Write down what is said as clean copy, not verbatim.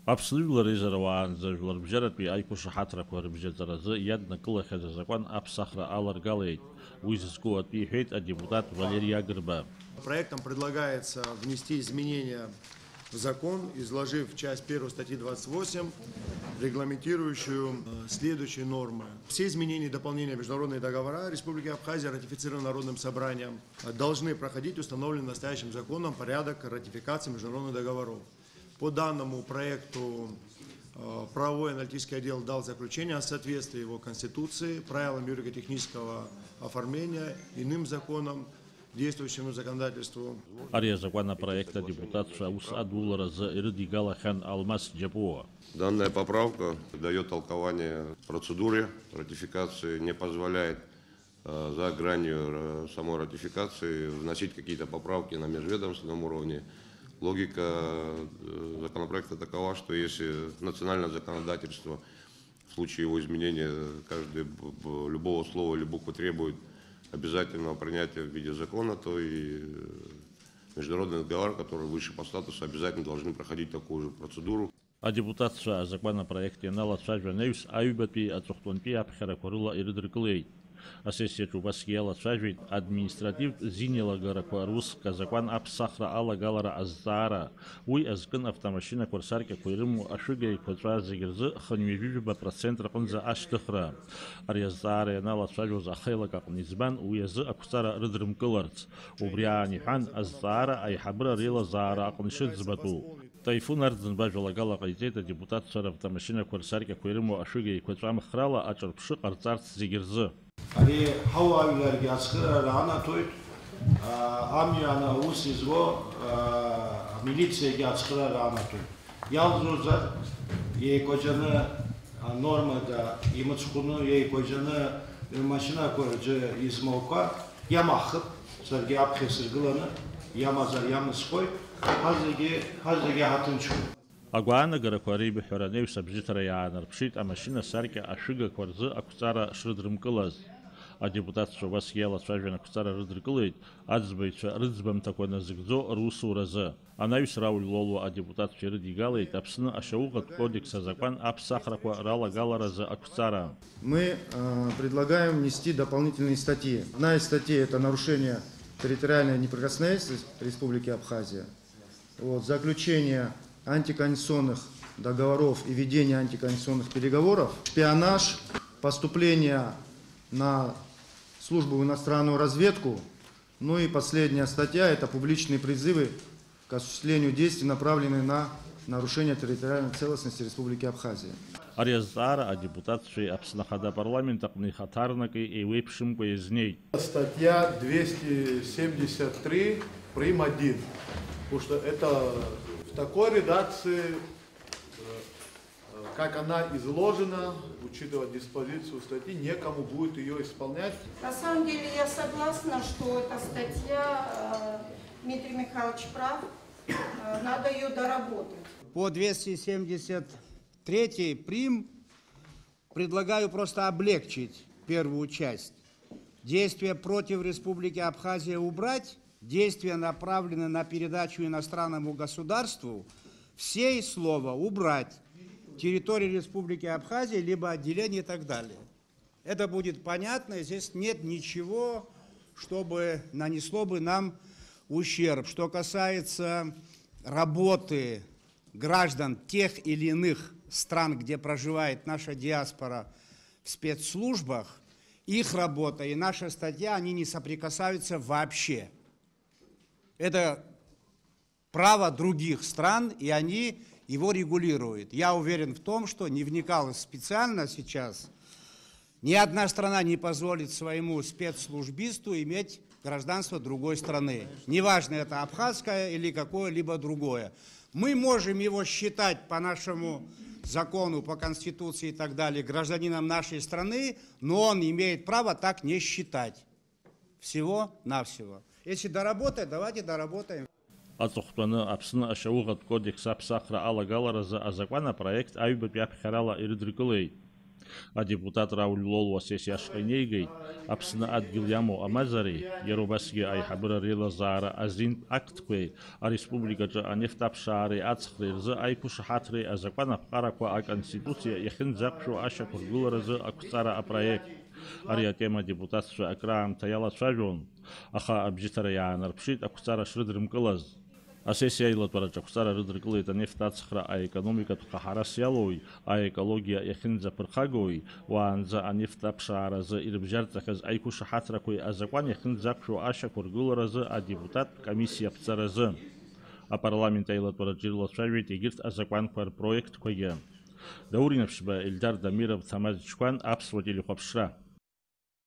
Аԥсны изаруаанӡа жәларбжьаратәи аиқәышаҳаҭрақәа рыбжьаҵаразы иаднакылахьаз азакәан аԥсахра аларгалеит. Уи зызку атәы иҳәеит адепутат Валерий Агрба. Проектом предлагается внести изменения в закон, изложив часть 1 статьи 28, регламентирующую следующие нормы. Все изменения и дополнения в международные договора Республики Абхазия, ратифицированные Народным собранием, должны проходить установленный настоящим законом порядок ратификации международных договоров. По данному проекту правовой аналитический отдел дал заключение о соответствии его Конституции, правилам юрико-технического оформления, иным законам, действующему законодательству. Ария законопроекта депутат Шаус Адулараза Ирди Галахан Алмаз Джапуа. Данная поправка дает толкование процедуре ратификации, не позволяет за гранью самой ратификации вносить какие-то поправки на межведомственном уровне. Логика законопроекта такова, что если национальное законодательство в случае его изменения любого слова или буквы требует обязательного принятия в виде закона, то и международные договоры, которые выше по статусу, обязательно должны проходить такую же процедуру. А депутат законопроекте налацажва невс аюбати ацухтунпи абхаракурула ирдрклей. А сессия Чубасьела Чажвит административ зинела гаракуарус казакван апсахра ала галара аззара. Уй азган автомашина курсарка куйрыму ашига и квадра зигерзы ханюжужба процентра кунза аштыхра. Арьяззара янала Чажву захайла как низбан уязы акустара рыдрымкыларц. Убриани хан аззара айхабра рила зара акуншит збату. Тайфун ардзанбажвала гала кайтета депутат сар автомашина курсарка куйрыму ашига и квадра мхрала ачарпши карцарц зигерзы. Ali havavilerge askıra anatoyt amyana usizvo militsiyege askıra anatoyt. Yalnızca kocanı normada imıçkunu kocanı maşına koyucu izmovka yamahıp sergi apxesirgılanı yamazar yamıskoy hazrege hatınçku. Агуана гаракуари бихуранеу сабжитара яанарпшит амашина сарки ашига кварзы акустара шрыдрымкылаз. А депутат Шубасьела Чажвина акустара рыдрыкылыйт, адзбайча рыдзбам такойна зыгзо русу разы. Анаюс Рауль Лолу а депутат Череди Галейт апсны ашаугат кодекса закон апсахраква рала галаразы акустара. Мы предлагаем внести дополнительные статьи. Одна из статей – это нарушение территориальной неприкосновенности Республики Абхазия. Заключение антиконституционных договоров и ведение антиконституционных переговоров, шпионаж, поступление на службу в иностранную разведку, ну и последняя статья – это публичные призывы к осуществлению действий, направленные на нарушение территориальной целостности Республики Абхазия. Арьяззара, а депутат Апснахада парламента Книхатарнаки и Вейпшимко из ней. Статья 273 прим. 1, потому что это в такой редакции, как она изложена, учитывая диспозицию статьи, некому будет ее исполнять. На самом деле я согласна, что эта статья, Дмитрий Михайлович прав, надо ее доработать. По 273 прим. Предлагаю просто облегчить первую часть. Действия против Республики Абхазия убрать. Действия, направленные на передачу иностранному государству, все слова убрать. Территории Республики Абхазия, либо отделение и так далее. Это будет понятно, здесь нет ничего, чтобы нанесло бы нам ущерб. Что касается работы граждан тех или иных стран, где проживает наша диаспора в спецслужбах, их работа и наша статья, они не соприкасаются вообще. Это право других стран, и они его регулируют. Я уверен в том, что не вникал специально сейчас, ни одна страна не позволит своему спецслужбисту иметь гражданство другой страны. Неважно, это абхазское или какое-либо другое. Мы можем его считать по нашему закону, по Конституции и так далее гражданином нашей страны, но он имеет право так не считать. Всего-навсего. Если доработать, давайте доработаем. Ацухтаны апсны ашаугат кодекс апсахра ала галаразы а законопроект айбы пяпхарала ирдрикылей. Адепутат Рауль Лолуа сессияшҟа инеигеит, Аԥсны адгьыл иамоу амазареи, иара убасгьы аиҳабыра реилазаара азинтә актқәеи, ареспубликаҿы анефт аԥшаареи ацхреи рзы аиқәышаҳаҭреи азакәан аԥҟарақәа аконституциа иахьынӡақәшәо ашьақәыргыларазы ақәҵара апроект. Ари атема адепутатцәа акраамҭа иалацәажәон, аха абжьыҭара иаанарԥшит ақәҵара шрыдрымкылаз. Асессиа аилатәараҿы ақәҵара рыдыркылеит анефт ацхра аекономикатә ҟаҳарас иалоуи, аекологиа иахьынӡаԥырхагоуи, уаанӡа анефт аԥшааразы ирыбжьарҵахьаз аиқәышаҳаҭрақәеи азакәан иахьынӡақәшәо ашьақәыргыларазы адепутаттә комиссиаԥҵаразы. Апарламент аилатәараҿы ирылацәажәеит егьырҭ азакәанқәа рпроектқәагьы. Даур Инаԥшьба, Ельдар Дамиров, Ҭамаз Чкәан, Аԥсуа телехәаԥшра.